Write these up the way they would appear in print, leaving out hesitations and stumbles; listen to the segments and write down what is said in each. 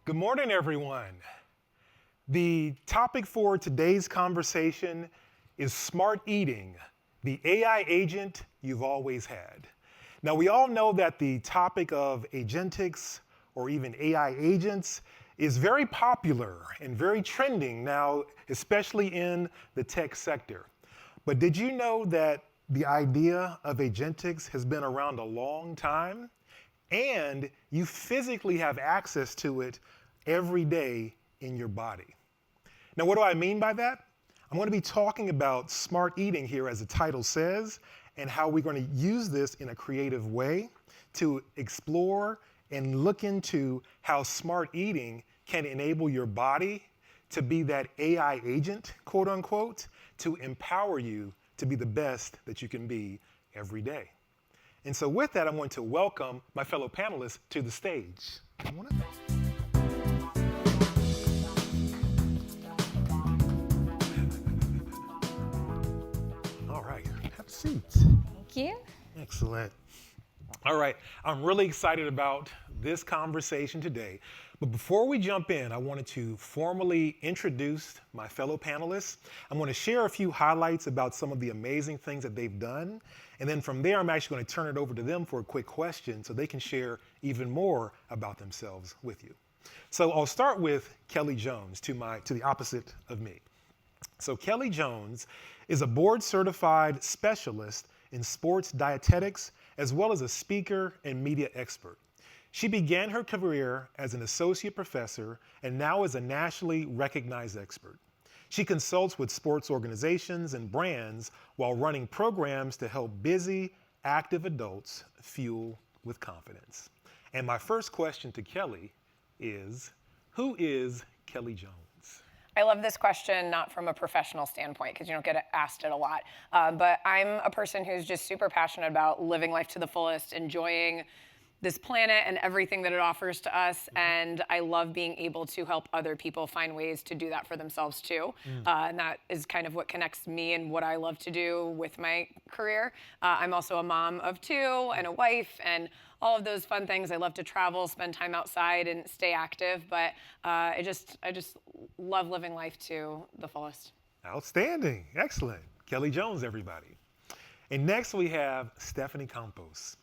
Good morning, everyone. The topic for today's conversation is smart eating, the AI agent you've always had. Now, we all know that the topic of agentics or even AI agents is very popular and very trending now, especially in the tech sector. But did you know that the idea of agentics has been around a long time? And you physically have access to it every day in your body. Now, what do I mean by that? I'm going to be talking about smart eating here, as the title says, and how we're going to use this in a creative way to explore and look into how smart eating can enable your body to be that AI agent, quote unquote, to empower you to be the best that you can be every day. And so with that, I'm going to welcome my fellow panelists to the stage. All right, have a seat. Thank you. Excellent. All right, I'm really excited about this conversation today. But before we jump in, I wanted to formally introduce my fellow panelists. I'm going to share a few highlights about some of the amazing things that they've done. And then from there, I'm actually going to turn it over to them for a quick question so they can share even more about themselves with you. So I'll start with Kelly Jones to the opposite of me. So Kelly Jones is a board-certified specialist in sports dietetics, as well as a speaker and media expert. She began her career as an associate professor and now is a nationally recognized expert. She consults with sports organizations and brands while running programs to help busy, active adults fuel with confidence. And my first question to Kelly is, who is Kelly Jones? I love this question, not from a professional standpoint, because you don't get asked it a lot. But I'm a person who's just super passionate about living life to the fullest, enjoying this planet and everything that it offers to us. And I love being able to help other people find ways to do that for themselves too. And that is kind of what connects me and what I love to do with my career. I'm also a mom of two and a wife and all of those fun things. I love to travel, spend time outside and stay active, but I just love living life to the fullest. Outstanding, excellent. Kelly Jones, everybody. And next we have Stephanie Campos.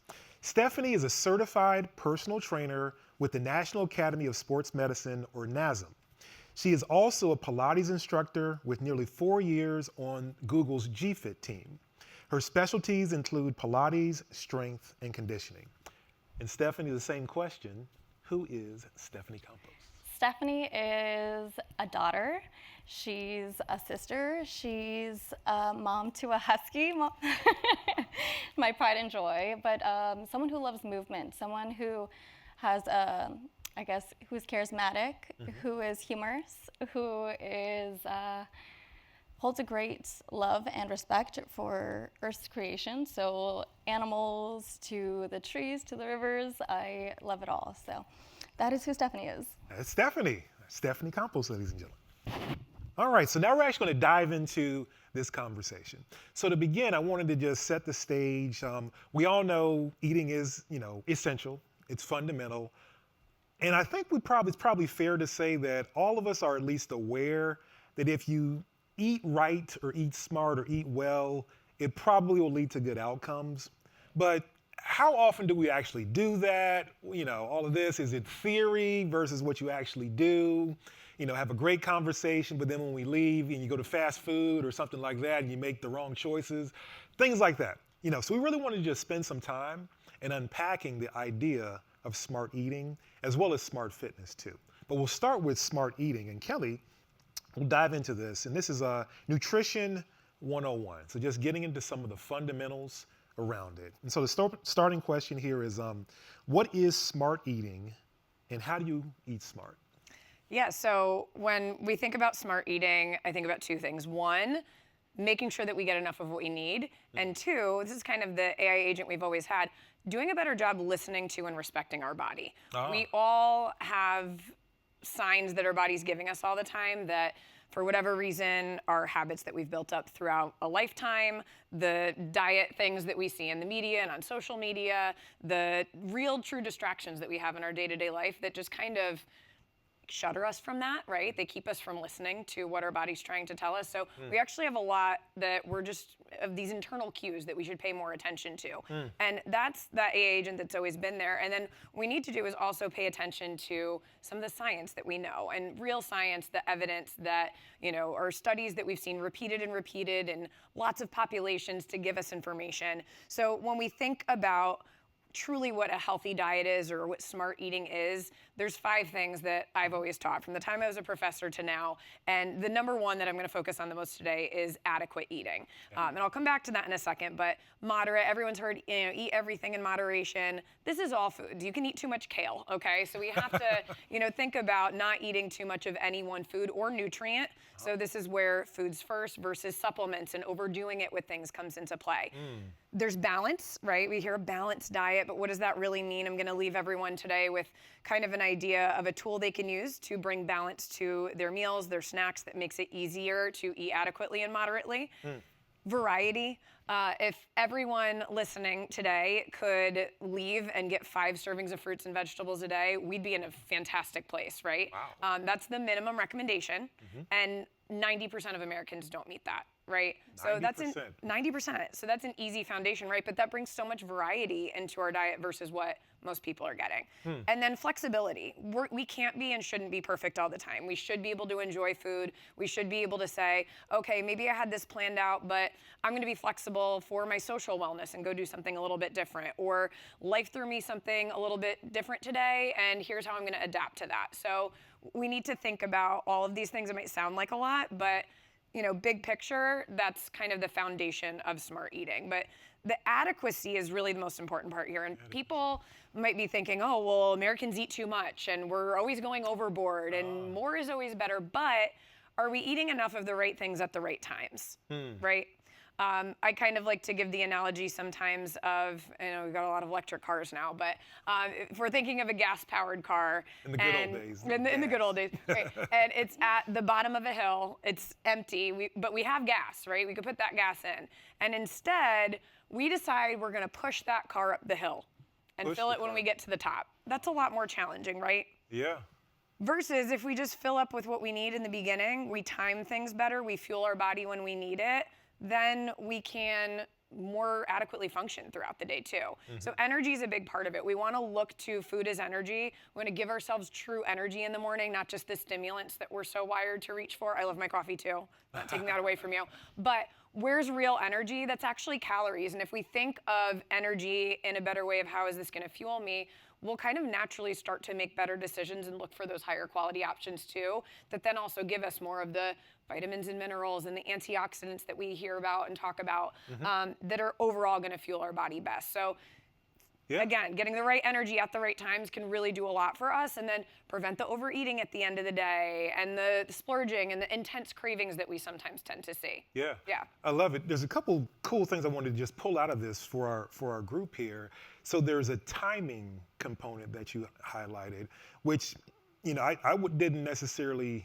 Stephanie is a certified personal trainer with the National Academy of Sports Medicine, or NASM. She is also a Pilates instructor with nearly 4 years on Google's GFIT team. Her specialties include Pilates, strength, and conditioning. And Stephanie, the same question, who is Stephanie Campos? Stephanie is a daughter. She's a sister. She's a mom to a husky, my pride and joy, but someone who loves movement, someone who has, who's charismatic, who is humorous, who is, holds a great love and respect for Earth's creation. So animals to the trees to the rivers, I love it all. So that is who Stephanie is. That's Stephanie. Stephanie Campos, ladies and gentlemen. All right, so now we're actually going to dive into this conversation. So to begin, I wanted to just set the stage. We all know eating is, essential. It's fundamental. And I think it's probably fair to say that all of us are at least aware that if you eat right or eat smart or eat well, it probably will lead to good outcomes. But how often do we actually do that? All of this, is it theory versus what you actually do? Have a great conversation, but then when we leave and you go to fast food or something like that and you make the wrong choices, things like that. So we really want to just spend some time in unpacking the idea of smart eating as well as smart fitness too. But we'll start with smart eating. And Kelly, we'll dive into this. And this is Nutrition 101. So just getting into some of the fundamentals around it. And so the starting question here is, what is smart eating and how do you eat smart? Yeah, so when we think about smart eating, I think about two things. One, making sure that we get enough of what we need. And two, this is kind of the AI agent we've always had, doing a better job listening to and respecting our body. We all have signs that our body's giving us all the time that for whatever reason, our habits that we've built up throughout a lifetime, the diet things that we see in the media and on social media, the real true distractions that we have in our day-to-day life that just kind of shutter us from that, right? They keep us from listening to what our body's trying to tell us. So we actually have a lot that we're just of these internal cues that we should pay more attention to. And that's that AA agent that's always been there. And then we need to do is also pay attention to some of the science that we know, and real science, the evidence that, are studies that we've seen repeated and lots of populations to give us information. So when we think about truly what a healthy diet is or what smart eating is, there's 5 things that I've always taught from the time I was a professor to now. And the number one that I'm going to focus on the most today is adequate eating. And I'll come back to that in a second, but moderate, everyone's heard, eat everything in moderation. This is all food. You can eat too much kale, okay? So we have to, think about not eating too much of any one food or nutrient. So this is where foods first versus supplements and overdoing it with things comes into play. There's balance, right? We hear a balanced diet, but what does that really mean? I'm going to leave everyone today with kind of an idea of a tool they can use to bring balance to their meals, their snacks, that makes it easier to eat adequately and moderately. Variety. If everyone listening today could leave and get 5 servings of fruits and vegetables a day, we'd be in a fantastic place, right? Wow. That's the minimum recommendation, and 90% of Americans don't meet that, right? 90%. So that's 90%. So that's an easy foundation, right? But that brings so much variety into our diet versus what most people are getting. And then flexibility. We can't be and shouldn't be perfect all the time. We should be able to enjoy food. We should be able to say, okay, maybe I had this planned out, but I'm going to be flexible for my social wellness and go do something a little bit different. Or life threw me something a little bit different today, and here's how I'm going to adapt to that. So we need to think about all of these things. It might sound like a lot, but big picture, that's kind of the foundation of smart eating. But the adequacy is really the most important part here. And people might be thinking, oh, well, Americans eat too much and we're always going overboard and more is always better. But are we eating enough of the right things at the right times, right? I kind of like to give the analogy sometimes of, we've got a lot of electric cars now, but if we're thinking of a gas-powered car. In the good old days. In the good old days, right. And it's at the bottom of a hill, it's empty, but we have gas, right? We could put that gas in. And instead, we decide we're gonna push that car up the hill and fill it when we get to the top. That's a lot more challenging, right? Yeah. Versus if we just fill up with what we need in the beginning, we time things better, we fuel our body when we need it, then we can more adequately function throughout the day too. So energy is a big part of it. We want to look to food as energy. We want to give ourselves true energy in the morning, not just the stimulants that we're so wired to reach for. I love my coffee too, not taking that away from you. But where's real energy? That's actually calories. And if we think of energy in a better way of how is this going to fuel me, we'll kind of naturally start to make better decisions and look for those higher quality options too, that then also give us more of the vitamins and minerals and the antioxidants that we hear about and talk about that are overall going to fuel our body best. So again, getting the right energy at the right times can really do a lot for us, and then prevent the overeating at the end of the day and the splurging and the intense cravings that we sometimes tend to see. Yeah. Yeah. I love it. There's a couple cool things I wanted to just pull out of this for our group here. So there's a timing component that you highlighted, which I wasn't necessarily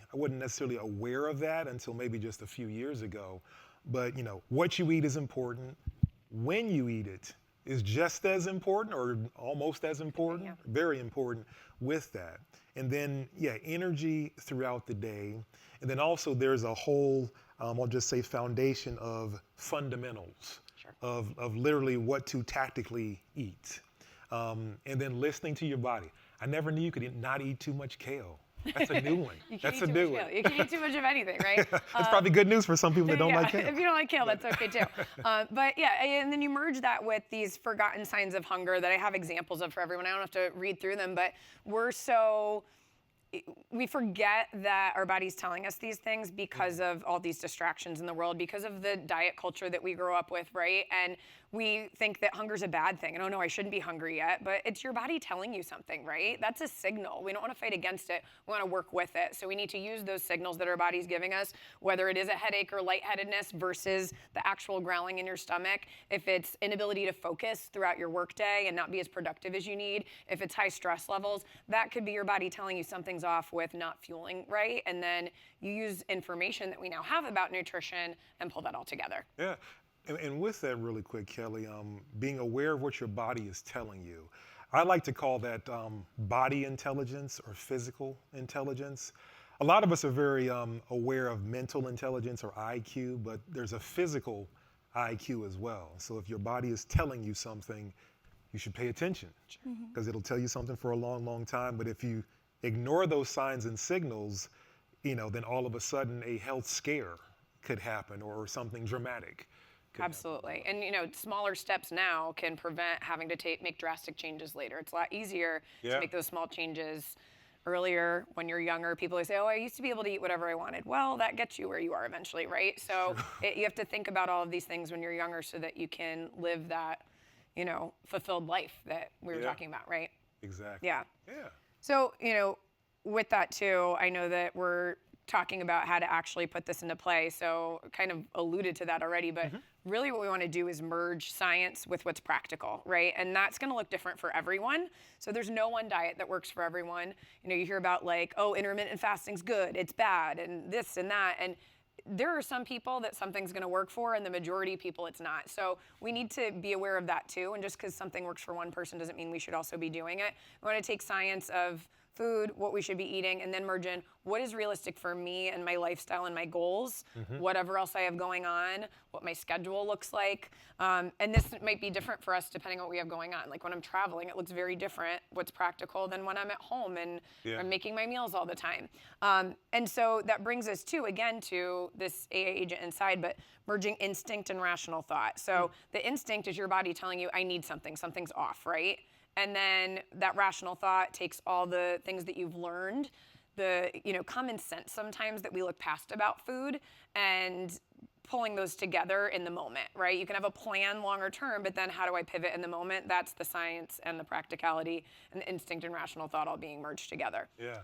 aware of that until maybe just a few years ago. But what you eat is important. When you eat it is just as important, or almost as important, very important with that. And then energy throughout the day. And then also there's a whole, I'll just say, foundation of fundamentals. Of literally what to tactically eat. And then listening to your body. I never knew you could not eat too much kale. That's a new one. That's a new one. You can eat too much of anything, right? It's probably good news for some people that don't like kale. If you don't like kale, that's okay too. But and then you merge that with these forgotten signs of hunger that I have examples of for everyone. I don't have to read through them, but we forget that our body's telling us these things because of all these distractions in the world, because of the diet culture that we grow up with, right? And we think that hunger's a bad thing. And oh no, I shouldn't be hungry yet. But it's your body telling you something, right? That's a signal. We don't want to fight against it. We want to work with it. So we need to use those signals that our body's giving us, whether it is a headache or lightheadedness versus the actual growling in your stomach. If it's inability to focus throughout your workday and not be as productive as you need, if it's high stress levels, that could be your body telling you something's off with not fueling right. And then you use information that we now have about nutrition and pull that all together. Yeah. And with that really quick, Kelly, being aware of what your body is telling you, I like to call that body intelligence or physical intelligence. A lot of us are very aware of mental intelligence or IQ, but there's a physical IQ as well. So if your body is telling you something, you should pay attention because it'll tell you something for a long, long time. But if you ignore those signs and signals, then all of a sudden a health scare could happen or something dramatic. Absolutely. And smaller steps now can prevent having to make drastic changes later. It's a lot easier to make those small changes earlier when you're younger. People always say, oh, I used to be able to eat whatever I wanted. Well, that gets you where you are eventually, right? So you have to think about all of these things when you're younger so that you can live that, fulfilled life that we were talking about, right? Exactly. Yeah. Yeah. So, with that too, I know that we're talking about how to actually put this into play. So kind of alluded to that already, but really what we want to do is merge science with what's practical, right? And that's going to look different for everyone. So there's no one diet that works for everyone. You hear about like, oh, intermittent fasting's good, it's bad, and this and that. And there are some people that something's going to work for, and the majority of people it's not. So we need to be aware of that too. And just because something works for one person doesn't mean we should also be doing it. We want to take science of food, what we should be eating, and then merge in what is realistic for me and my lifestyle and my goals, whatever else I have going on, what my schedule looks like. And this might be different for us depending on what we have going on. Like when I'm traveling, it looks very different, what's practical, than when I'm at home and I'm making my meals all the time. And so that brings us again to this AA agent inside, but merging instinct and rational thought. So the instinct is your body telling you, I need something, something's off, right? And then that rational thought takes all the things that you've learned, the common sense sometimes that we look past about food, and pulling those together in the moment, right? You can have a plan longer term, but then how do I pivot in the moment? That's the science and the practicality and the instinct and rational thought all being merged together. Yeah.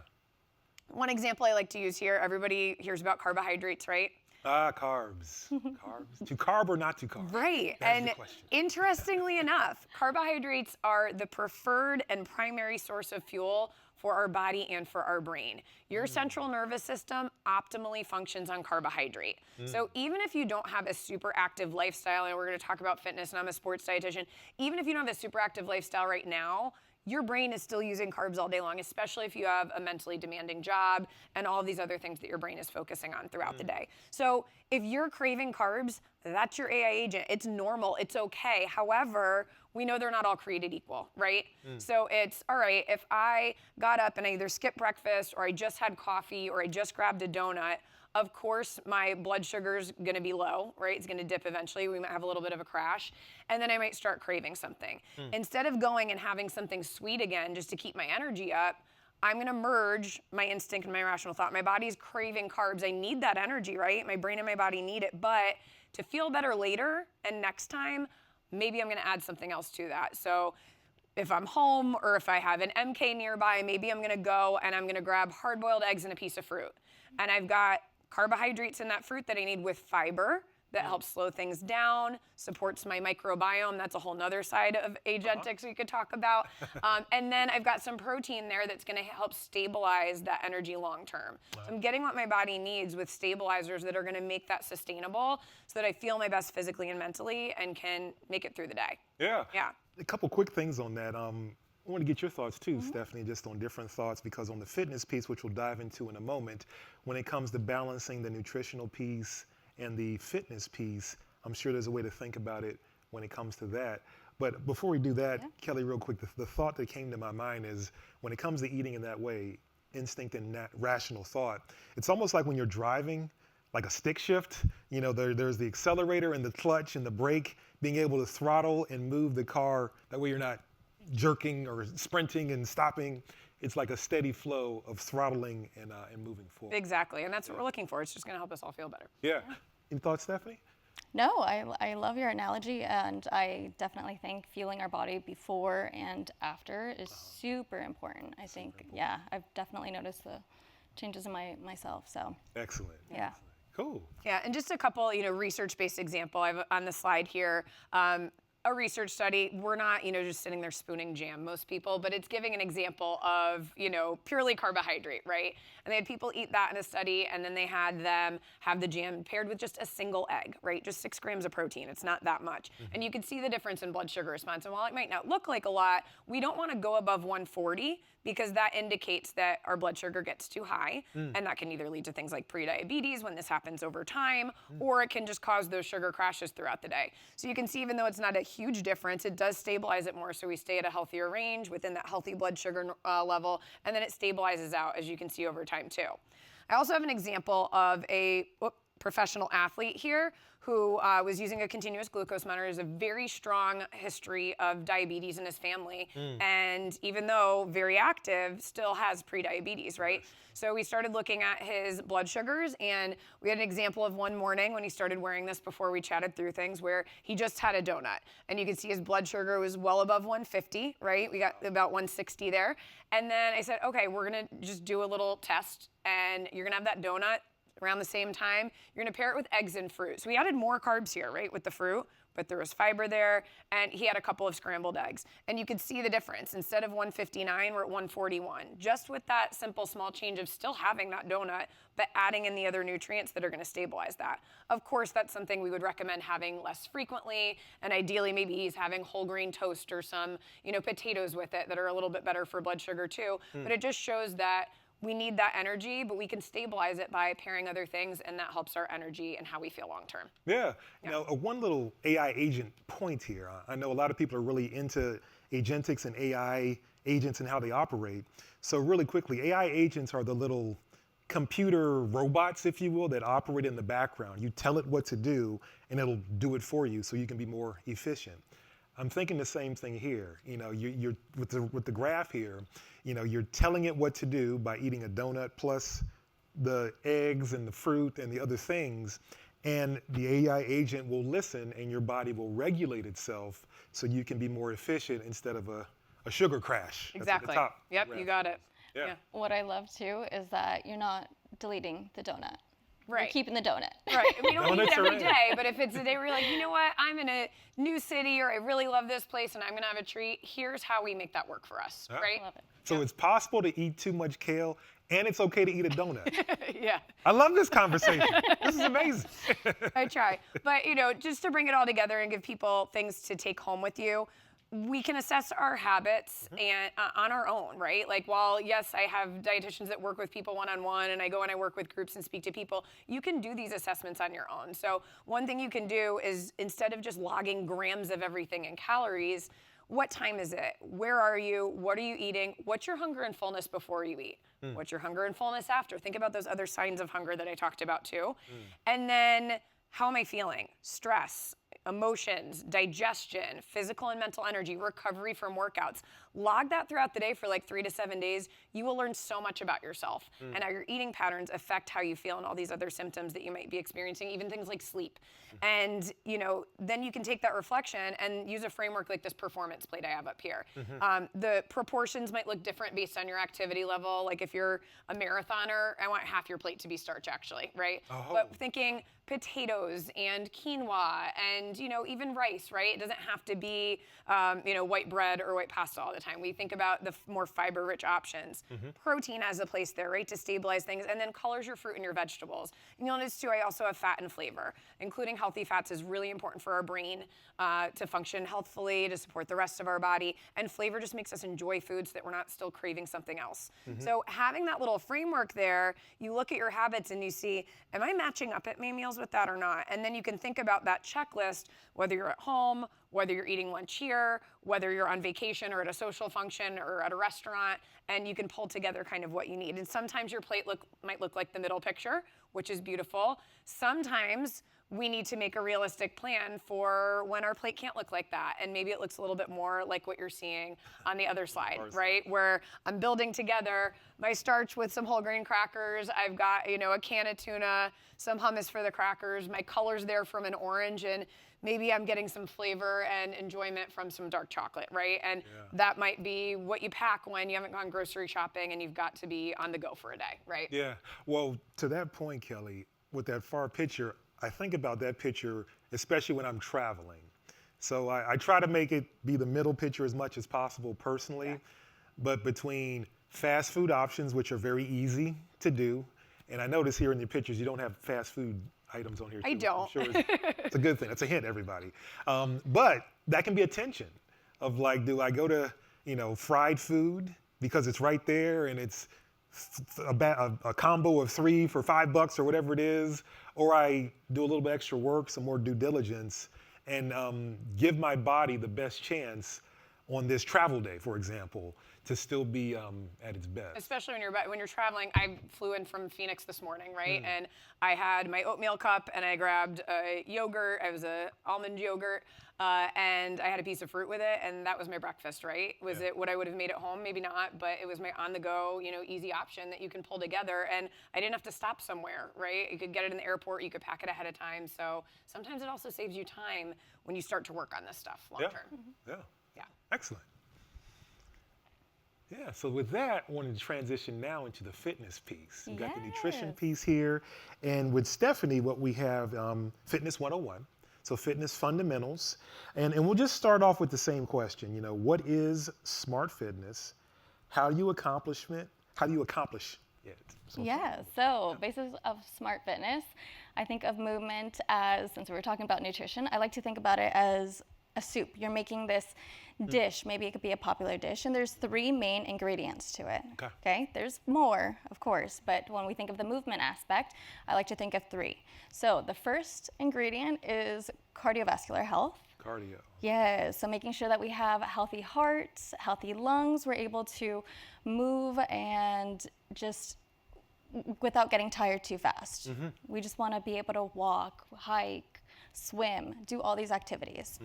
One example I like to use here, everybody hears about carbohydrates, right? Carbs. Carbs. To carb or not to carb? Right. That is And the question. interestingly enough, carbohydrates are the preferred and primary source of fuel for our body and for our brain. Your central nervous system optimally functions on carbohydrate. So even if you don't have a super active lifestyle, and we're going to talk about fitness, and I'm a sports dietitian, even if you don't have a super active lifestyle right now, your brain is still using carbs all day long, especially if you have a mentally demanding job and all these other things that your brain is focusing on throughout the day. So if you're craving carbs, that's your AI agent. It's normal, it's okay. However, we know they're not all created equal, right? So it's, all right, if I got up and I either skipped breakfast or I just had coffee or I just grabbed a donut, of course, my blood sugar's gonna be low, right? It's gonna dip eventually. We might have a little bit of a crash. And then I might start craving something. Instead of going and having something sweet again just to keep my energy up, I'm gonna merge my instinct and my rational thought. My body's craving carbs. I need that energy, right? My brain and my body need it. But to feel better later and next time, maybe I'm gonna add something else to that. So if I'm home or if I have an MK nearby, maybe I'm gonna go and I'm gonna grab hard-boiled eggs and a piece of fruit. And I've got carbohydrates in that fruit that I need with fiber that helps slow things down, supports my microbiome. That's a whole nother side of agentics we could talk about. And then I've got some protein there that's gonna help stabilize that energy long term. So I'm getting what my body needs with stabilizers that are gonna make that sustainable so that I feel my best physically and mentally and can make it through the day. Yeah. Yeah. A couple quick things on that. I want to get your thoughts too, Stephanie, just on different thoughts, because on the fitness piece, which we'll dive into in a moment, when it comes to balancing the nutritional piece and the fitness piece, I'm sure there's a way to think about it when it comes to that. But before we do that, Kelly, real quick, the thought that came to my mind is when it comes to eating in that way, instinct and rational thought, it's almost like when you're driving, like a stick shift, there's the accelerator and the clutch and the brake, being able to throttle and move the car. That way you're not jerking or sprinting and stopping. It's like a steady flow of throttling and moving forward. Exactly, and that's what we're looking for. It's just gonna help us all feel better. Yeah. Any thoughts, Stephanie? No, I love your analogy, and I definitely think fueling our body before and after is super important. I think, yeah, I've definitely noticed the changes in myself, so. Excellent. Yeah. Cool. Yeah, and just a couple, research-based example. I have on the slide here. a research study. We're not, just sitting there spooning jam, most people, but it's giving an example of, purely carbohydrate, right? And they had people eat that in a study, and then they had them have the jam paired with just a single egg, right? Just 6 grams of protein. It's not that much. And you could see the difference in blood sugar response. And while it might not look like a lot, we don't want to go above 140 because that indicates that our blood sugar gets too high, and that can either lead to things like prediabetes when this happens over time, or it can just cause those sugar crashes throughout the day. So you can see, even though it's not a huge difference, it does stabilize it more, so we stay at a healthier range within that healthy blood sugar level, and then it stabilizes out, as you can see over time too. I also have an example of a professional athlete here who was using a continuous glucose monitor. Has a very strong history of diabetes in his family, and even though very active, still has prediabetes, right? So we started looking at his blood sugars, and we had an example of one morning when he started wearing this before we chatted through things where he just had a donut, and you could see his blood sugar was well above 150, right? We got about 160 there. And then I said, okay, we're gonna just do a little test, and you're gonna have that donut around the same time. You're gonna pair it with eggs and fruit. So we added more carbs here, right, with the fruit, but there was fiber there, and he had a couple of scrambled eggs. And you could see the difference. Instead of 159, we're at 141. Just with that simple small change of still having that donut, but adding in the other nutrients that are gonna stabilize that. Of course, that's something we would recommend having less frequently, and ideally maybe he's having whole grain toast or some, potatoes with it that are a little bit better for blood sugar too. But it just shows that we need that energy, but we can stabilize it by pairing other things, and that helps our energy and how we feel long term. Yeah. Now, one little AI agent point here. I know a lot of people are really into agentics and AI agents and how they operate. So really quickly, AI agents are the little computer robots, if you will, that operate in the background. You tell it what to do, and it'll do it for you so you can be more efficient. I'm thinking the same thing here. You're with the graph here, you're telling it what to do by eating a donut plus the eggs and the fruit and the other things, and the AI agent will listen, and your body will regulate itself so you can be more efficient instead of a sugar crash. That's at the Exactly. top Yep, graph. you got it. Yeah. What I love too is that you're not deleting the donut. Right. You're keeping the donut. Right. We don't eat it Donuts are every in. day, but if it's a day where you're like, you know what, I'm in a new city, or I really love this place and I'm gonna have a treat, here's how we make that work for us, right? Love it. So it's possible to eat too much kale, and it's okay to eat a donut. Yeah, I love this conversation. This is amazing. I try. But, just to bring it all together and give people things to take home with you, we can assess our habits and on our own, right? Like, while yes, I have dietitians that work with people one-on-one, and I go and I work with groups and speak to people, you can do these assessments on your own. So one thing you can do is, instead of just logging grams of everything in calories, what time is it? Where are you? What are you eating? What's your hunger and fullness before you eat? What's your hunger and fullness after? Think about those other signs of hunger that I talked about too. And then, how am I feeling? Stress, emotions, digestion, physical and mental energy, recovery from workouts. Log that throughout the day for like 3 to 7 days. You will learn so much about yourself and how your eating patterns affect how you feel and all these other symptoms that you might be experiencing, even things like sleep. And, then you can take that reflection and use a framework like this performance plate I have up here. The proportions might look different based on your activity level. Like, if you're a marathoner, I want half your plate to be starch, actually, right? Oh. But thinking potatoes and quinoa and, even rice, right? It doesn't have to be, white bread or white pasta all the time. We think about the more fiber-rich options. Protein has a place there, right, to stabilize things, and then colors your fruit and your vegetables. And you'll notice too, I also have fat and flavor. Including healthy fats is really important for our brain to function healthfully, to support the rest of our body. And flavor just makes us enjoy food so that we're not still craving something else. So having that little framework there, you look at your habits and you see, am I matching up at my meals with that or not? And then you can think about that checklist, whether you're at home, whether you're eating lunch here, whether you're on vacation or at a social function or at a restaurant, and you can pull together kind of what you need. And sometimes your plate might look like the middle picture, which is beautiful. Sometimes we need to make a realistic plan for when our plate can't look like that. And maybe it looks a little bit more like what you're seeing on the other slide, right? Where I'm building together my starch with some whole grain crackers. I've got, a can of tuna, some hummus for the crackers, my colors there from an orange, and maybe I'm getting some flavor and enjoyment from some dark chocolate, right? And that might be what you pack when you haven't gone grocery shopping and you've got to be on the go for a day, right? Yeah. Well, to that point, Kelly, with that far picture, I think about that picture, especially when I'm traveling. So I try to make it be the middle picture as much as possible personally, but between fast food options, which are very easy to do, and I notice here in your pictures you don't have fast food items on here. I too. don't. I'm sure it's a good thing. It's a hint, everybody. But that can be a tension of like, do I go to fried food because it's right there and it's a combo of 3 for $5 or whatever it is, or I do a little bit extra work, some more due diligence, and give my body the best chance on this travel day, for example, to still be at its best. Especially when you're traveling. I flew in from Phoenix this morning, right? And I had my oatmeal cup, and I grabbed a yogurt. It was a almond yogurt, and I had a piece of fruit with it, and that was my breakfast, right? Was it what I would have made at home? Maybe not, but it was my on-the-go, easy option that you can pull together, and I didn't have to stop somewhere, right? You could get it in the airport. You could pack it ahead of time. So sometimes it also saves you time when you start to work on this stuff long term. Yeah. Yeah. Excellent. Yeah, so with that, I wanted to transition now into the fitness piece. We've got the nutrition piece here. And with Stephanie, what we have, Fitness 101, so fitness fundamentals. And we'll just start off with the same question. What is smart fitness? How do you accomplish it? So basis of smart fitness, I think of movement as, since we were talking about nutrition, I like to think about it as a soup. You're making this dish. Maybe it could be a popular dish, and there's 3 main ingredients to it. Okay. There's more, of course, but when we think of the movement aspect, I like to think of 3. So the first ingredient is cardiovascular health. Cardio. Yes, so making sure that we have a healthy heart, healthy lungs, we're able to move and just without getting tired too fast. We just want to be able to walk, hike, swim, do all these activities.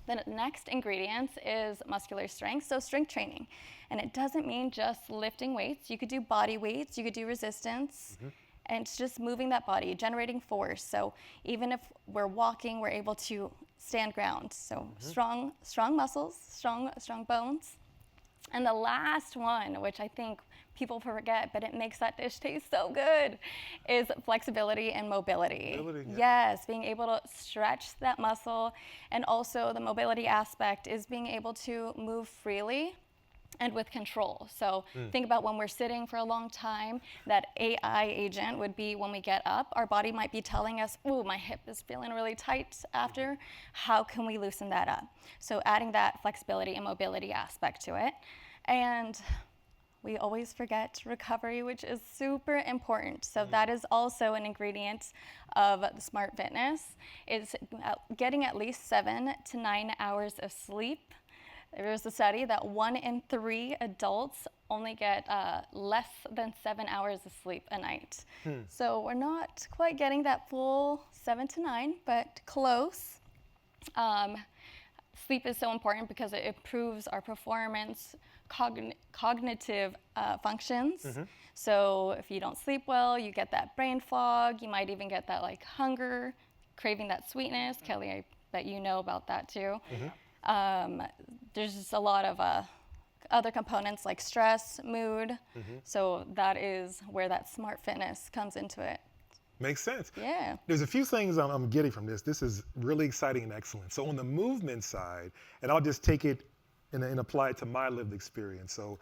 The next ingredient is muscular strength, so strength training. And it doesn't mean just lifting weights. You could do body weights, you could do resistance, and it's just moving that body, generating force. So even if we're walking, we're able to stand ground. So strong muscles, strong bones. And the last one, which I think people forget, but it makes that dish taste so good, is flexibility and mobility. Yes, being able to stretch that muscle, and also the mobility aspect is being able to move freely and with control. So think about when we're sitting for a long time, that AI agent would be when we get up, our body might be telling us, ooh, my hip is feeling really tight after. How can we loosen that up? So adding that flexibility and mobility aspect to it. And we always forget recovery, which is super important. So that is also an ingredient of the smart fitness, is getting at least 7 to 9 hours of sleep. There was a study that 1 in 3 adults only get less than 7 hours of sleep a night. So we're not quite getting that full 7 to 9, but close. Sleep is so important because it improves our performance, cognitive functions. So if you don't sleep well, you get that brain fog. You might even get that hunger, craving that sweetness. Kelly, I bet you know about that too. There's just a lot of other components like stress, mood. So that is where that smart fitness comes into it. Makes sense. Yeah. There's a few things I'm getting from this. This is really exciting and excellent. So on the movement side, and I'll just take it and apply it to my lived experience. So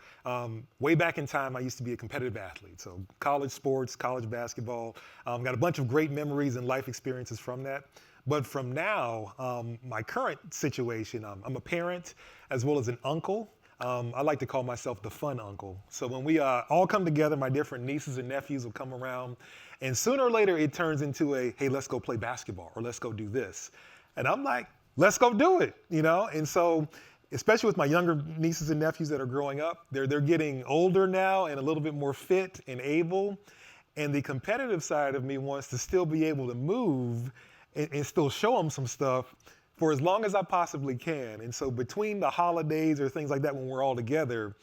way back in time, I used to be a competitive athlete. So college sports, college basketball, got a bunch of great memories and life experiences from that. But from now, my current situation, I'm a parent as well as an uncle. I like to call myself the fun uncle. So when we all come together, my different nieces and nephews will come around, and sooner or later it turns into a, hey, let's go play basketball, or let's go do this. And I'm like, let's go do it, And so, especially with my younger nieces and nephews that are growing up, they're getting older now and a little bit more fit and able. And the competitive side of me wants to still be able to move and still show them some stuff for as long as I possibly can. And so between the holidays or things like that when we're all together,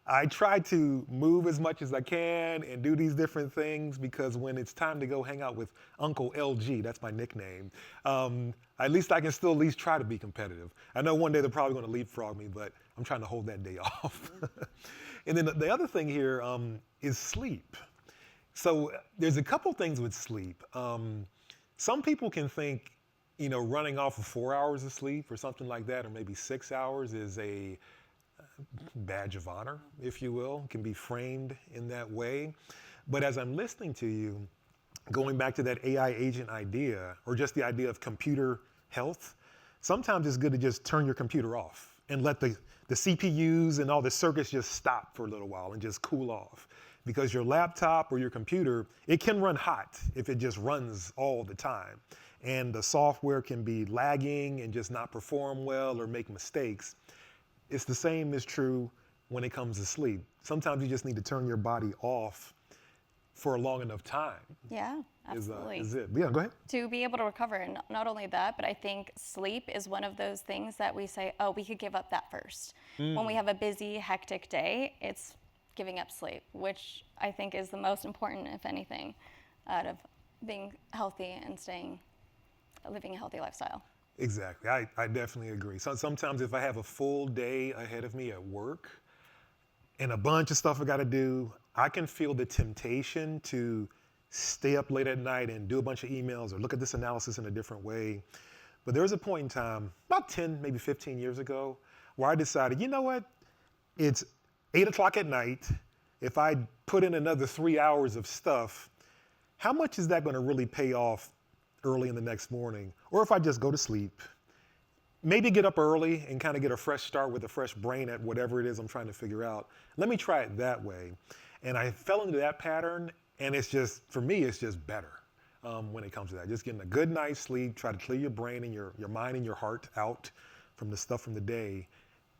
I try to move as much as I can and do these different things, because when it's time to go hang out with Uncle LG, that's my nickname, at least I can still at least try to be competitive. I know one day they're probably going to leapfrog me, but I'm trying to hold that day off. And then the other thing here is sleep. So there's a couple things with sleep. Some people can think running off of 4 hours of sleep or something like that, or maybe 6 hours is a badge of honor, if you will, can be framed in that way. But as I'm listening to you, going back to that AI agent idea, or just the idea of computer health, sometimes it's good to just turn your computer off and let the CPUs and all the circuits just stop for a little while and just cool off. Because your laptop or your computer, it can run hot if it just runs all the time. And the software can be lagging and just not perform well or make mistakes. It's the same is true when it comes to sleep. Sometimes you just need to turn your body off for a long enough time. Yeah, absolutely. Is it? Yeah, go ahead. To be able to recover, and not only that, but I think sleep is one of those things that we say, oh, we could give up that first. When we have a busy, hectic day, it's giving up sleep, which I think is the most important, if anything, out of being healthy and living a healthy lifestyle. Exactly. I definitely agree. So sometimes if I have a full day ahead of me at work and a bunch of stuff I got to do, I can feel the temptation to stay up late at night and do a bunch of emails or look at this analysis in a different way. But there was a point in time, about 10, maybe 15 years ago, where I decided, you know what? It's 8 o'clock at night. If I put in another 3 hours of stuff, how much is that going to really pay off early in the next morning? Or if I just go to sleep, maybe get up early and kind of get a fresh start with a fresh brain at whatever it is I'm trying to figure out. Let me try it that way. And I fell into that pattern, and it's just, for me, it's just better when it comes to that. Just getting a good night's sleep, try to clear your brain and your mind and your heart out from the stuff from the day,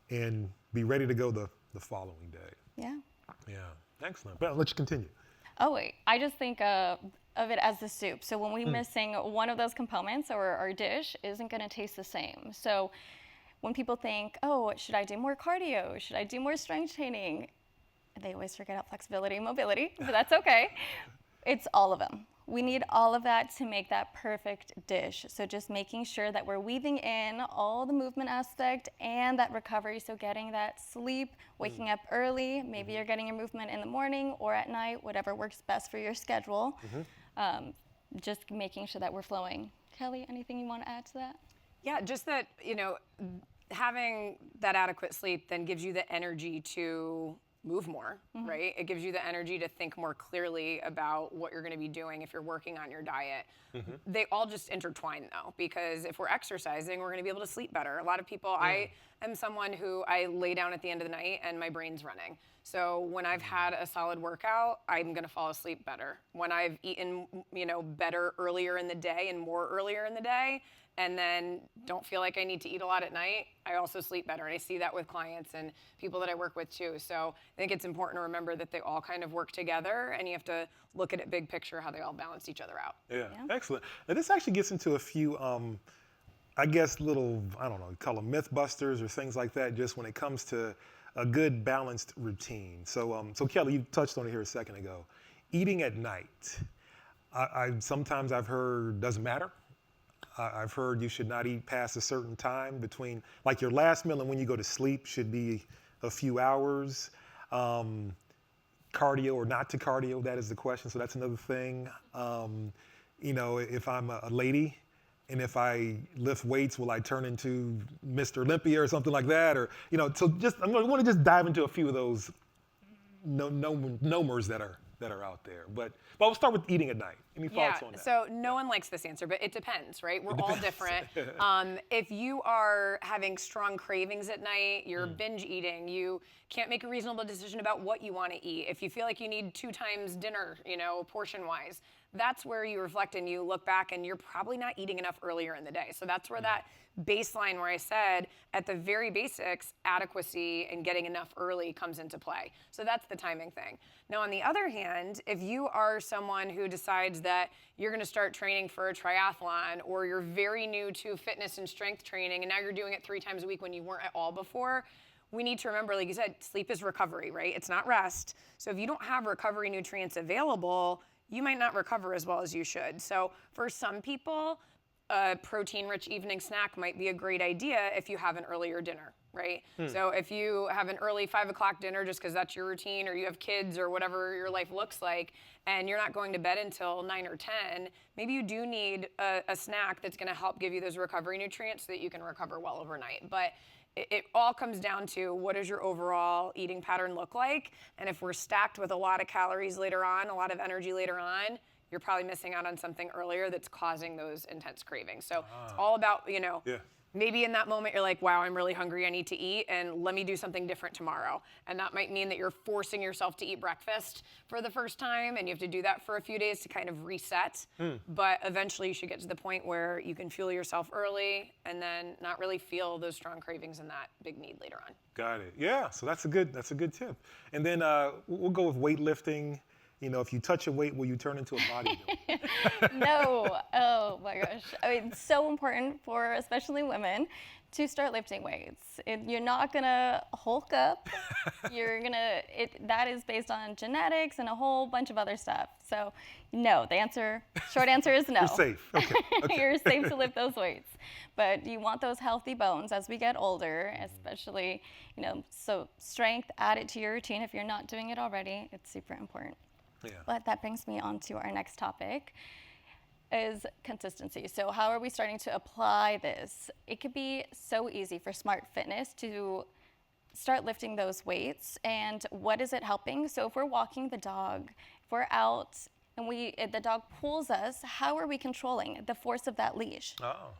and be ready to go the following day. Yeah. Yeah, excellent. But I'll let you continue. Oh, wait. I just think of it as the soup. So when we're missing one of those components, or our dish isn't going to taste the same. So when people think, oh, should I do more cardio? Should I do more strength training? They always forget about flexibility and mobility, but that's okay. It's all of them. We need all of that to make that perfect dish. So just making sure that we're weaving in all the movement aspect and that recovery. So getting that sleep, waking up early, maybe you're getting your movement in the morning or at night, whatever works best for your schedule. Just making sure that we're flowing. Kelly, anything you want to add to that? Yeah, just that, having that adequate sleep then gives you the energy to move more, right? It gives you the energy to think more clearly about what you're going to be doing if you're working on your diet. They all just intertwine though, because if we're exercising, we're going to be able to sleep better. A lot of people, I am someone who I lay down at the end of the night and my brain's running. So when I've had a solid workout, I'm going to fall asleep better. When I've eaten, better earlier in the day and more earlier in the day, and then don't feel like I need to eat a lot at night, I also sleep better. And I see that with clients and people that I work with too. So I think it's important to remember that they all kind of work together, and you have to look at it big picture, how they all balance each other out. Yeah. Excellent. Now this actually gets into a few, I guess, little, I don't know, call them myth busters or things like that, just when it comes to a good balanced routine. So Kelly, you touched on it here a second ago. Eating at night. Sometimes I've heard doesn't matter. I've heard you should not eat past a certain time between, like your last meal and when you go to sleep should be a few hours. Cardio or not to cardio, that is the question. So that's another thing. If I'm a lady and if I lift weights, will I turn into Mr. Olympia or something like that? Or, so just, I want to just dive into a few of those nomers that are out there. But we'll start with eating at night. Any thoughts on that? So no one likes this answer, but it depends, right? We're all different. If you are having strong cravings at night, you're binge eating, you can't make a reasonable decision about what you want to eat. If you feel like you need 2 times dinner, portion-wise, that's where you reflect and you look back and you're probably not eating enough earlier in the day. So that's where that baseline where I said at the very basics, adequacy and getting enough early comes into play. So that's the timing thing. Now, on the other hand, if you are someone who decides that you're going to start training for a triathlon, or you're very new to fitness and strength training and now you're doing it 3 times a week when you weren't at all before, we need to remember, like you said, sleep is recovery, right? It's not rest. So if you don't have recovery nutrients available, you might not recover as well as you should. So for some people, a protein-rich evening snack might be a great idea if you have an earlier dinner, right? So if you have an early 5 o'clock dinner just because that's your routine, or you have kids or whatever your life looks like, and you're not going to bed until 9 or 10, maybe you do need a snack that's gonna help give you those recovery nutrients so that you can recover well overnight. But it all comes down to, what does your overall eating pattern look like? And if we're stacked with a lot of calories later on, a lot of energy later on, you're probably missing out on something earlier that's causing those intense cravings. So it's all about, Yeah. maybe in that moment you're like, wow, I'm really hungry, I need to eat, and let me do something different tomorrow. And that might mean that you're forcing yourself to eat breakfast for the first time, and you have to do that for a few days to kind of reset. But eventually you should get to the point where you can fuel yourself early and then not really feel those strong cravings and that big need later on. Got it. Yeah. So that's a good tip. And then we'll go with weightlifting. You know, if you touch a weight, will you turn into a bodybuilder? No. Oh my gosh. I mean, it's so important for especially women to start lifting weights. You're not gonna hulk up. That is based on genetics and a whole bunch of other stuff. So no, short answer is no. You're safe. Okay. You're safe to lift those weights. But you want those healthy bones as we get older, especially, so strength added to your routine. If you're not doing it already, it's super important. Yeah. But that brings me on to our next topic, is consistency. So how are we starting to apply this? It could be so easy for Smart Fitness to start lifting those weights. And what is it helping? So if we're walking the dog, if we're out and the dog pulls us, how are we controlling the force of that leash? Oh.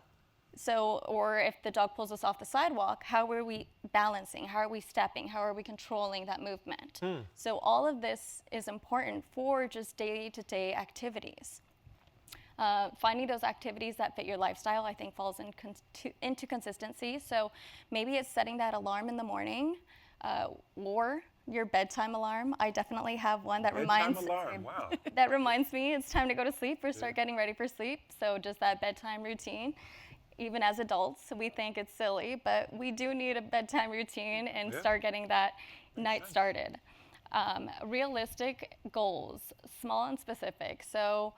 So, or if the dog pulls us off the sidewalk, how are we balancing? How are we stepping? How are we controlling that movement? So all of this is important for just day-to-day activities. Finding those activities that fit your lifestyle, I think, falls into consistency. So maybe it's setting that alarm in the morning, or your bedtime alarm. I definitely have one that Bedtime alarm. Wow. that reminds me it's time to go to sleep or start getting ready for sleep. So just that bedtime routine. Even as adults, we think it's silly, but we do need a bedtime routine and start getting that night started. Realistic goals, small and specific. So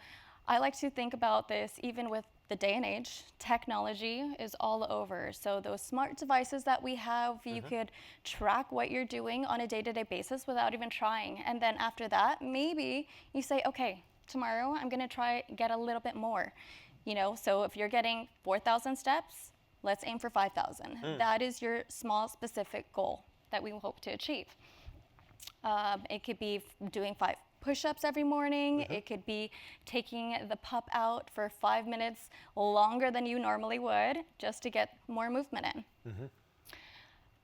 I like to think about this even with the day and age. Technology is all over. So those smart devices that we have, you could track what you're doing on a day-to-day basis without even trying. And then after that, maybe you say, okay, tomorrow I'm gonna try get a little bit more. So if you're getting 4,000 steps, let's aim for 5,000. That is your small, specific goal that we hope to achieve. It could be doing 5 push-ups every morning. It could be taking the pup out for 5 minutes longer than you normally would, just to get more movement in.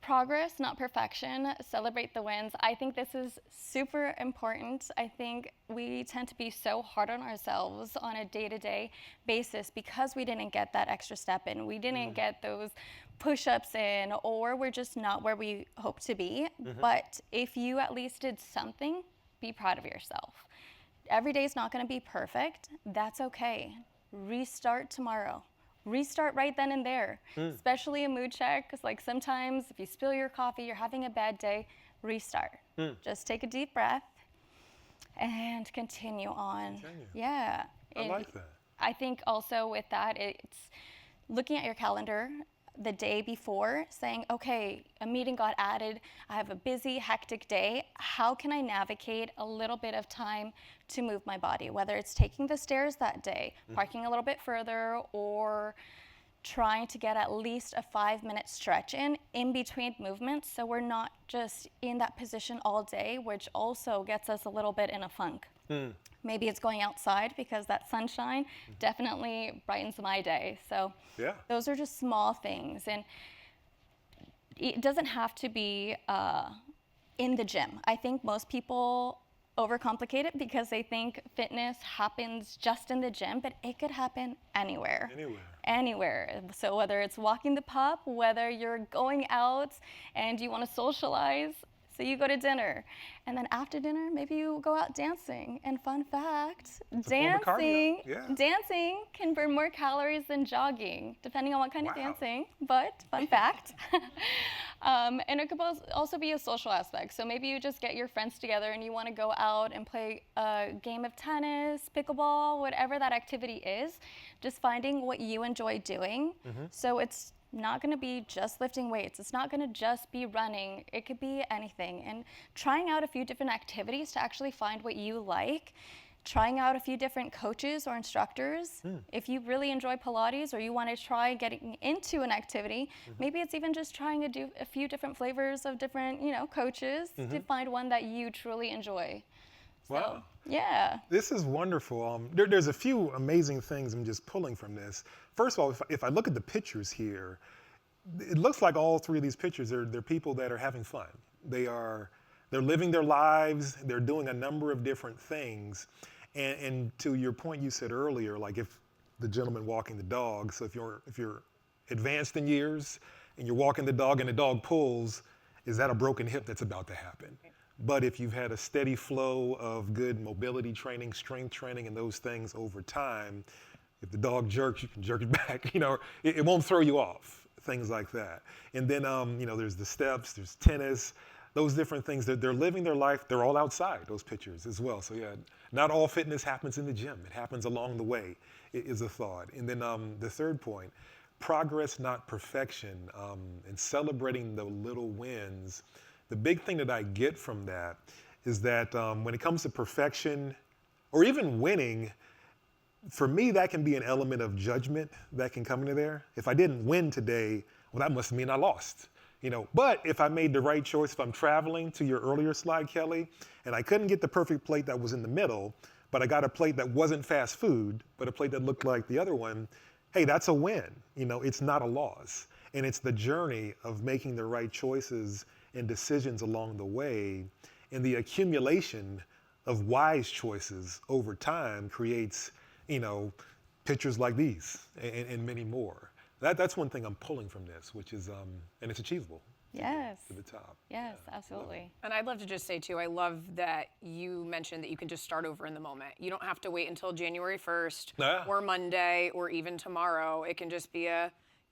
Progress, not perfection. Celebrate the wins. I think this is super important. I think we tend to be so hard on ourselves on a day-to-day basis because we didn't get that extra step in. We didn't get those push-ups in, or we're just not where we hope to be. But if you at least did something, be proud of yourself. Every day is not going to be perfect. That's okay. Restart tomorrow. Restart right then and there, especially a mood check. Because like sometimes if you spill your coffee, you're having a bad day, restart. Just take a deep breath and continue on. Yeah. I like that. I think also with that, it's looking at your calendar the day before, saying, okay, a meeting got added, I have a busy, hectic day. How can I navigate a little bit of time to move my body? Whether it's taking the stairs that day, parking a little bit further, or trying to get at least a 5-minute stretch in between movements, so we're not just in that position all day, which also gets us a little bit in a funk. Maybe it's going outside because that sunshine definitely brightens my day. So those are just small things. And it doesn't have to be in the gym. I think most people overcomplicate it because they think fitness happens just in the gym, but it could happen anywhere. Anywhere. So whether it's walking the pup, whether you're going out and you want to socialize, so you go to dinner, and then after dinner, maybe you go out dancing. And fun fact, dancing can burn more calories than jogging, depending on what kind of dancing, but fun fact. And it could also be a social aspect. So maybe you just get your friends together and you want to go out and play a game of tennis, pickleball, whatever that activity is, just finding what you enjoy doing. So it's not going to be just lifting weights. It's not going to just be running. It could be anything. And trying out a few different activities to actually find what you like. Trying out a few different coaches or instructors. If you really enjoy Pilates or you want to try getting into an activity, maybe it's even just trying to do a few different flavors of different, coaches to find one that you truly enjoy. So, Wow. yeah. This is wonderful. There's a few amazing things I'm just pulling from this. First of all, if I look at the pictures here, it looks like all three of these pictures, they're people that are having fun. They're living their lives. They're doing a number of different things. And to your point you said earlier, like if the gentleman walking the dog, so if you're advanced in years and you're walking the dog and the dog pulls, is that a broken hip that's about to happen? But if you've had a steady flow of good mobility training, strength training, and those things over time, if the dog jerks, you can jerk it back. It won't throw you off. Things like that. And then, there's the steps, there's tennis, those different things. They're living their life. They're all outside, those pictures as well. So yeah, not all fitness happens in the gym. It happens along the way, is a thought. And then the third point, progress, not perfection, and celebrating the little wins. The big thing that I get from that is that when it comes to perfection or even winning, for me, that can be an element of judgment that can come into there. If I didn't win today, well, that must mean I lost. But if I made the right choice, if I'm traveling, to your earlier slide, Kelly, and I couldn't get the perfect plate that was in the middle, but I got a plate that wasn't fast food, but a plate that looked like the other one, hey, that's a win. It's not a loss. And it's the journey of making the right choices and decisions along the way. And the accumulation of wise choices over time creates, pictures like these and many more. That's one thing I'm pulling from this, which is, and it's achievable. Yes. To the top. Yes, absolutely. And I'd love to just say, too, I love that you mentioned that you can just start over in the moment. You don't have to wait until January 1st or Monday or even tomorrow. It can just be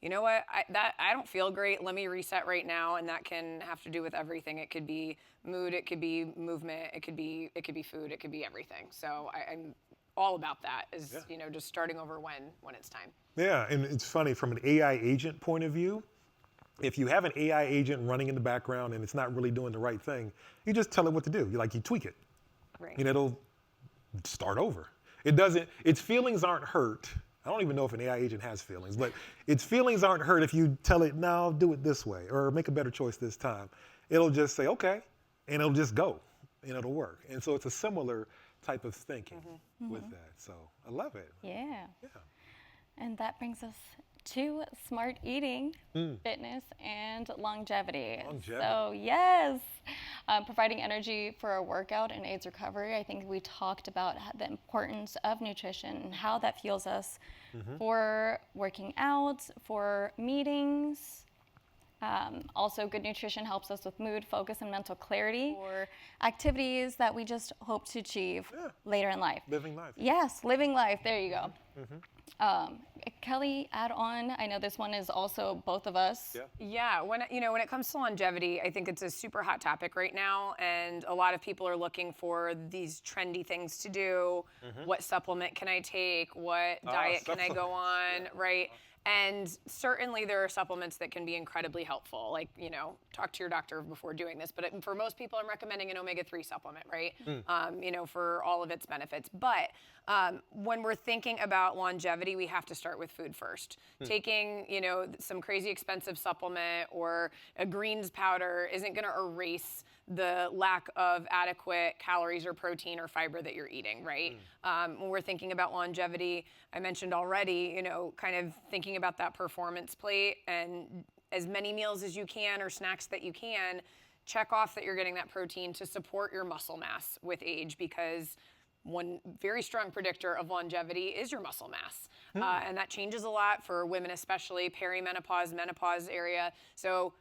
you know what, I don't feel great. Let me reset right now. And that can have to do with everything. It could be mood. It could be movement. It could be food. It could be everything. So I'm all about that is, just starting over when it's time. Yeah, and it's funny from an AI agent point of view. If you have an AI agent running in the background and it's not really doing the right thing, you just tell it what to do. You tweak it. Right. And it'll start over. Its feelings aren't hurt. I don't even know if an AI agent has feelings, but its feelings aren't hurt if you tell it, no, do it this way, or make a better choice this time. It'll just say, okay, and it'll just go, and it'll work. And so it's a similar type of thinking with that. So I love it. Yeah. Yeah. And that brings us to smart eating, fitness, and longevity. So yes, providing energy for a workout and aids recovery. I think we talked about the importance of nutrition and how that fuels us for working out, for meetings. Also, good nutrition helps us with mood, focus, and mental clarity, or activities that we just hope to achieve later in life. Living life. Yes, living life. There you go. Kelly, add on. I know this one is also both of us. Yeah. When it comes to longevity, I think it's a super hot topic right now, and a lot of people are looking for these trendy things to do. What supplement can I take? What diet can I go on? Right. And certainly there are supplements that can be incredibly helpful, like, talk to your doctor before doing this. But for most people, I'm recommending an omega-3 supplement, right? For all of its benefits. But when we're thinking about longevity, we have to start with food first. Taking, some crazy expensive supplement or a greens powder isn't going to erase the lack of adequate calories or protein or fiber that you're eating, right? When we're thinking about longevity, I mentioned already, kind of thinking about that performance plate and as many meals as you can or snacks that you can, check off that you're getting that protein to support your muscle mass with age, because one very strong predictor of longevity is your muscle mass. And that changes a lot for women, especially perimenopause, menopause area. So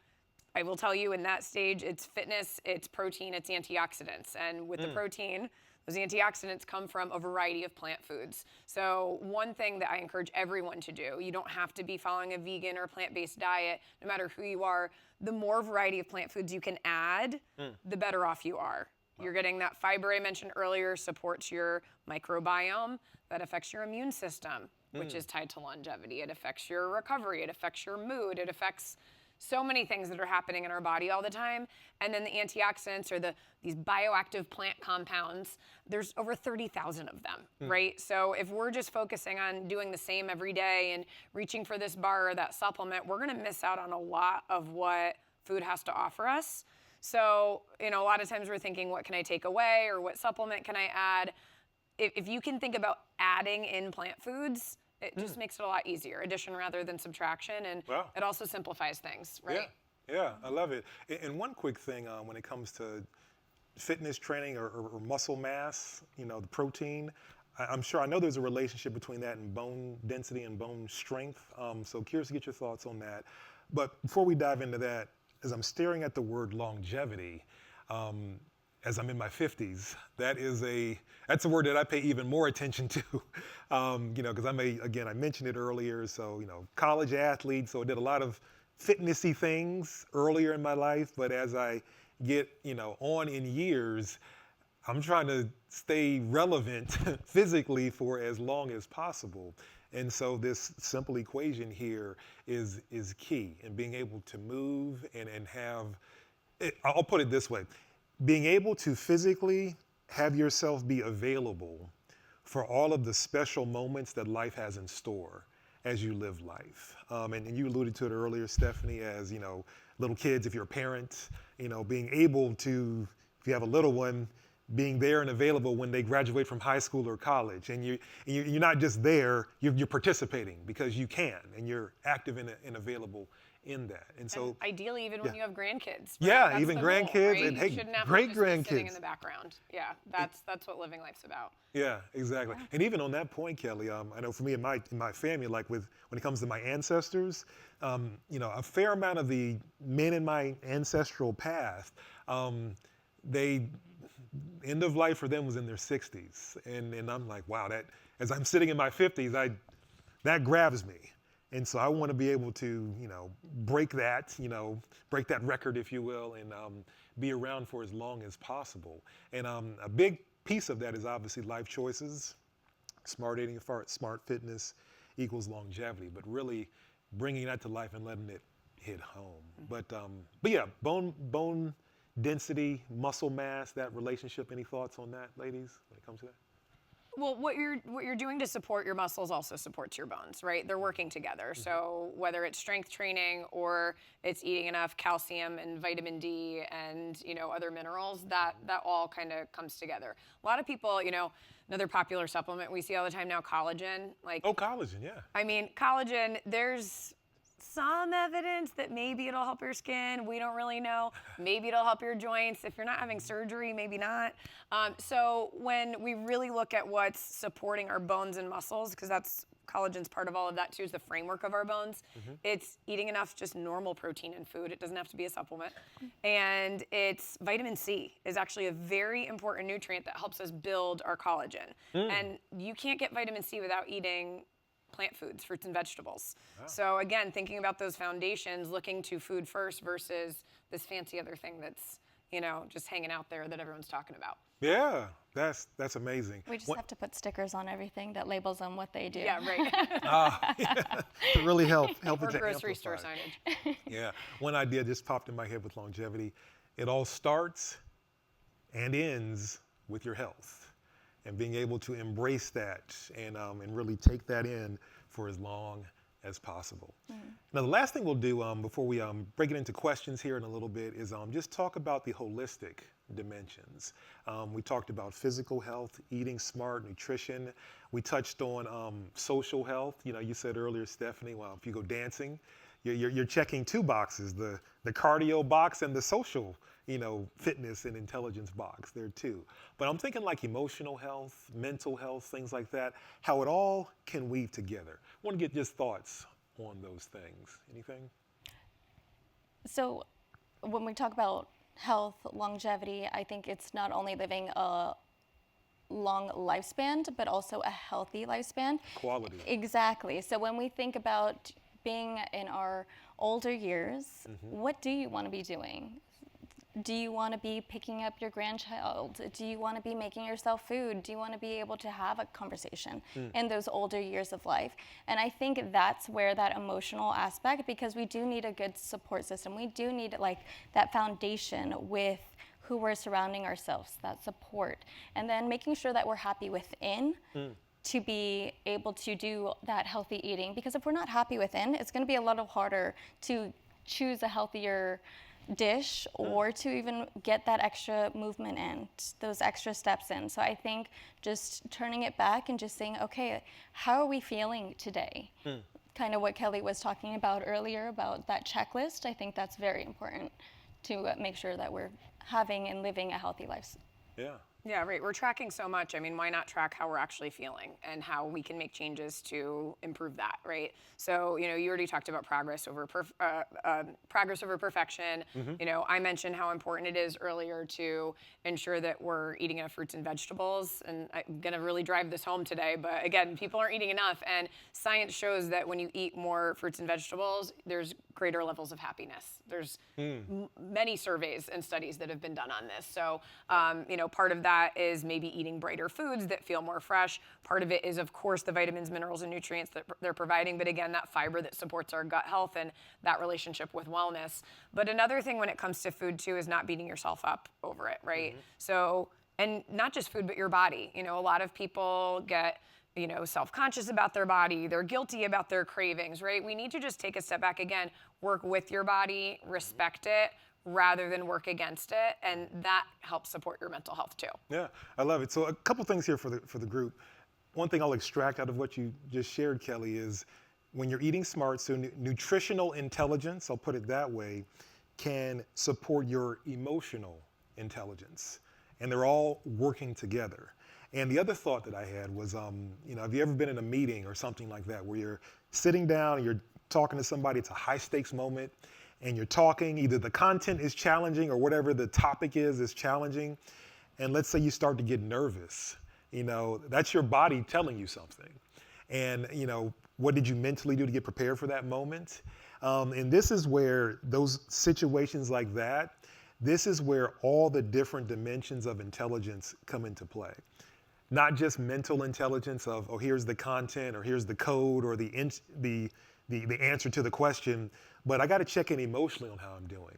I will tell you, in that stage, it's fitness, it's protein, it's antioxidants. And with the protein, those antioxidants come from a variety of plant foods. So one thing that I encourage everyone to do, you don't have to be following a vegan or plant-based diet, no matter who you are. The more variety of plant foods you can add, the better off you are. You're getting that fiber I mentioned earlier, supports your microbiome, that affects your immune system. which is tied to longevity. It affects your recovery. It affects your mood. It affects so many things that are happening in our body all the time. And then the antioxidants or these bioactive plant compounds, there's over 30,000 of them, right? So if we're just focusing on doing the same every day and reaching for this bar or that supplement, we're gonna miss out on a lot of what food has to offer us. So, a lot of times we're thinking, what can I take away or what supplement can I add? If you can think about adding in plant foods, it just makes it a lot easier, addition rather than subtraction, and it also simplifies things, right? Yeah, I love it. And one quick thing when it comes to fitness training or muscle mass, the protein, I know there's a relationship between that and bone density and bone strength. So curious to get your thoughts on that. But before we dive into that, as I'm staring at the word longevity, as I'm in my 50s, that's a word that I pay even more attention to, because I mentioned it earlier, so, college athlete, so I did a lot of fitnessy things earlier in my life, but as I get, on in years, I'm trying to stay relevant physically for as long as possible. And so this simple equation here is key in being able to move and have, I'll put it this way, being able to physically have yourself be available for all of the special moments that life has in store as you live life. And you alluded to it earlier, Stephanie, as, little kids, if you're a parent, being able to, if you have a little one, being there and available when they graduate from high school or college. And you're not just there, you're participating because you can, and you're active and available in that. And so ideally, even when you have grandkids. Right? Yeah, That's even the grandkids, goal, right? and hey, you shouldn't have great to just be grandkids. sitting in the background. Yeah, that's what living life's about. Yeah, exactly. And even on that point, Kelly, I know for me in my family, like when it comes to my ancestors, a fair amount of the men in my ancestral path, they end of life for them was in their 60s, and I'm like, wow, that as I'm sitting in my 50s, that grabs me. And so I want to be able to, break that record, if you will, and be around for as long as possible. And a big piece of that is obviously life choices. Smart eating, smart fitness equals longevity, but really bringing that to life and letting it hit home. But yeah, bone density, muscle mass, that relationship. Any thoughts on that, ladies, when it comes to that? Well, what you're doing to support your muscles also supports your bones, right? They're working together. So whether it's strength training or it's eating enough calcium and vitamin D and other minerals, that all kind of comes together. A lot of people, another popular supplement we see all the time now, collagen. Collagen, yeah. I mean, collagen. There's some evidence that maybe it'll help your skin. We don't really know. Maybe it'll help your joints. If you're not having surgery, maybe not. So when we really look at what's supporting our bones and muscles, because collagen's part of all of that too, is the framework of our bones. It's eating enough just normal protein in food. It doesn't have to be a supplement. And it's vitamin C is actually a very important nutrient that helps us build our collagen. And you can't get vitamin C without eating plant foods, fruits and vegetables. So again, thinking about those foundations, looking to food first versus this fancy other thing that's, just hanging out there that everyone's talking about. Yeah, that's amazing. We just have to put stickers on everything that labels them what they do. Yeah, right. To really help Or it to grocery store amplify. signage. Yeah, one idea just popped in my head with longevity. It all starts and ends with your health, and being able to embrace that and really take that in for as long as possible. Now, the last thing we'll do before we break it into questions here in a little bit is just talk about the holistic dimensions. We talked about physical health, eating smart, nutrition. We touched on social health. You said earlier, Stephanie, well, if you go dancing, you're checking two boxes, the cardio box and the social fitness and intelligence box there too. But I'm thinking like emotional health, mental health, things like that, how it all can weave together. I want to get just thoughts on those things. Anything? So when we talk about health, longevity, I think it's not only living a long lifespan, but also a healthy lifespan. Quality. Exactly. So when we think about being in our older years, what do you want to be doing? do you want to be picking up your grandchild? Do you want to be making yourself food? Do you want to be able to have a conversation in those older years of life? And I think that's where that emotional aspect, because we do need a good support system. We do need like that foundation with who we're surrounding ourselves, that support. And then making sure that we're happy within to be able to do that healthy eating. Because if we're not happy within, it's going to be a little harder to choose a healthier dish or to even get that extra movement in, those extra steps in. So I think just turning it back and just saying, okay, how are we feeling today? Kind of what Kelly was talking about earlier about that checklist. I think that's very important to make sure that we're having and living a healthy life. Yeah. Yeah, right. We're tracking so much. I mean, why not track how we're actually feeling and how we can make changes to improve that, right? So, you know, you already talked about progress over perfection. You know, I mentioned how important it is earlier to ensure that we're eating enough fruits and vegetables. And I'm going to really drive this home today. But again, people aren't eating enough. And science shows that when you eat more fruits and vegetables, there's greater levels of happiness. There's many surveys and studies that have been done on this. So, you know, part of that is maybe eating brighter foods that feel more fresh. Part of it is, of course, the vitamins, minerals, and nutrients that they're providing. But again, that fiber that supports our gut health and that relationship with wellness. But another thing when it comes to food, too, is not beating yourself up over it, right? So, and not just food, but your body. You know, a lot of people get, you know, self-conscious about their body. They're guilty about their cravings, right? We need to just take a step back again, work with your body, respect it, rather than work against it, and that helps support your mental health too. Yeah, I love it. So a couple things here for the group. One thing I'll extract out of what you just shared, Kelly, is when you're eating smart, so nutritional intelligence, I'll put it that way, can support your emotional intelligence, and they're all working together. And the other thought that I had was, you know, have you ever been in a meeting or something like that where you're sitting down and you're talking to somebody, it's a high stakes moment, and you're talking, either the content is challenging or whatever the topic is challenging, and let's say you start to get nervous, you know, that's your body telling you something. And, you know, what did you mentally do to get prepared for that moment? And this is where those situations like that, this is where all the different dimensions of intelligence come into play. Not just mental intelligence of, oh, here's the content, or here's the code, or the answer to the question, but I got to check in emotionally on how I'm doing.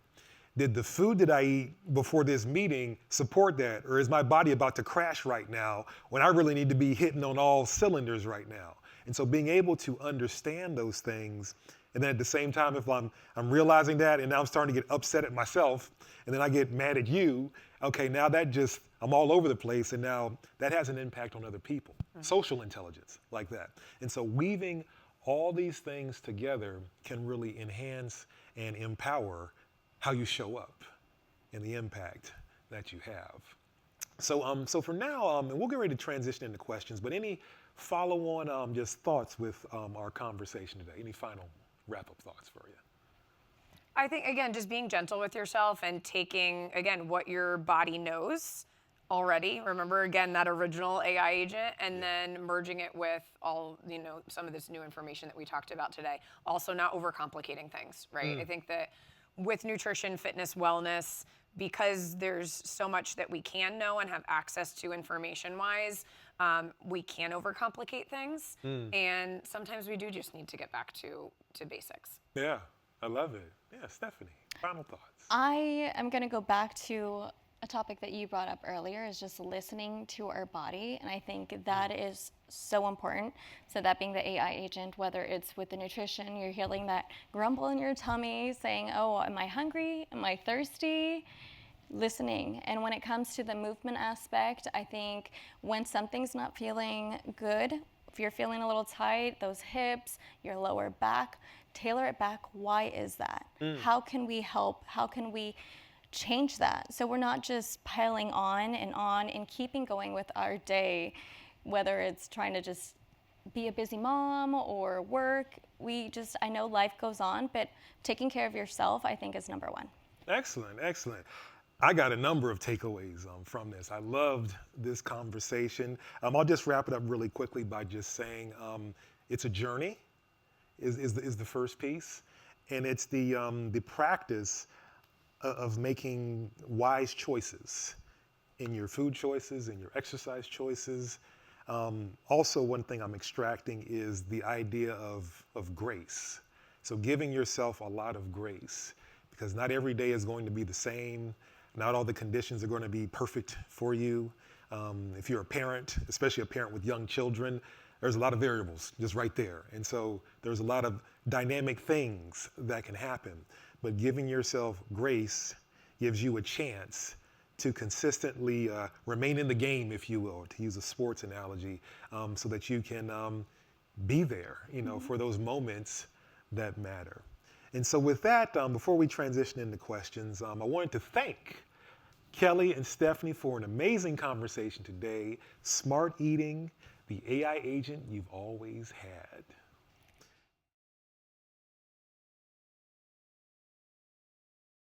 Did the food that I eat before this meeting support that, or is my body about to crash right now when I really need to be hitting on all cylinders right now? And so being able to understand those things, and then at the same time, if I'm realizing that, and now I'm starting to get upset at myself, and then I get mad at you, okay, now that just, I'm all over the place, and now that has an impact on other people. Social intelligence, like that. And so weaving all these things together can really enhance and empower how you show up and the impact that you have. So, so for now, and we'll get ready to transition into questions, but any follow-on just thoughts with our conversation today? Any final wrap-up thoughts for you? I think, again, just being gentle with yourself and taking, again, what your body knows already. Remember, again, that original AI agent, and then merging it with all, you know, some of this new information that we talked about today. Also, not overcomplicating things, right? I think that with nutrition, fitness, wellness, because there's so much that we can know and have access to information-wise, we can overcomplicate things, and sometimes we do just need to get back to basics. Yeah, I love it. Yeah, Stephanie, final thoughts. I am going to go back to a topic that you brought up earlier, is just listening to our body. And I think that is so important. So that being the AI agent, whether it's with the nutrition, you're hearing that grumble in your tummy saying, oh, am I hungry? Am I thirsty? Listening. And when it comes to the movement aspect, I think when something's not feeling good, if you're feeling a little tight, those hips, your lower back, tailor it back. Why is that? How can we help? How can we change that? So we're not just piling on and keeping going with our day, whether it's trying to just be a busy mom or work. I know life goes on, but taking care of yourself, I think, is number one. Excellent, excellent. I got a number of takeaways from this. I loved this conversation. I'll just wrap it up really quickly by just saying it's a journey is the first piece, and it's the practice of making wise choices in your food choices, in your exercise choices. Also, one thing I'm extracting is the idea of grace. So giving yourself a lot of grace, because not every day is going to be the same. Not all the conditions are going to be perfect for you. If you're a parent, especially a parent with young children, there's a lot of variables just right there. And so there's a lot of dynamic things that can happen. But giving yourself grace gives you a chance to consistently remain in the game, if you will, to use a sports analogy, so that you can be there, for those moments that matter. And so with that, before we transition into questions, I wanted to thank Kelly and Stephanie for an amazing conversation today. Smart eating, the AI agent you've always had.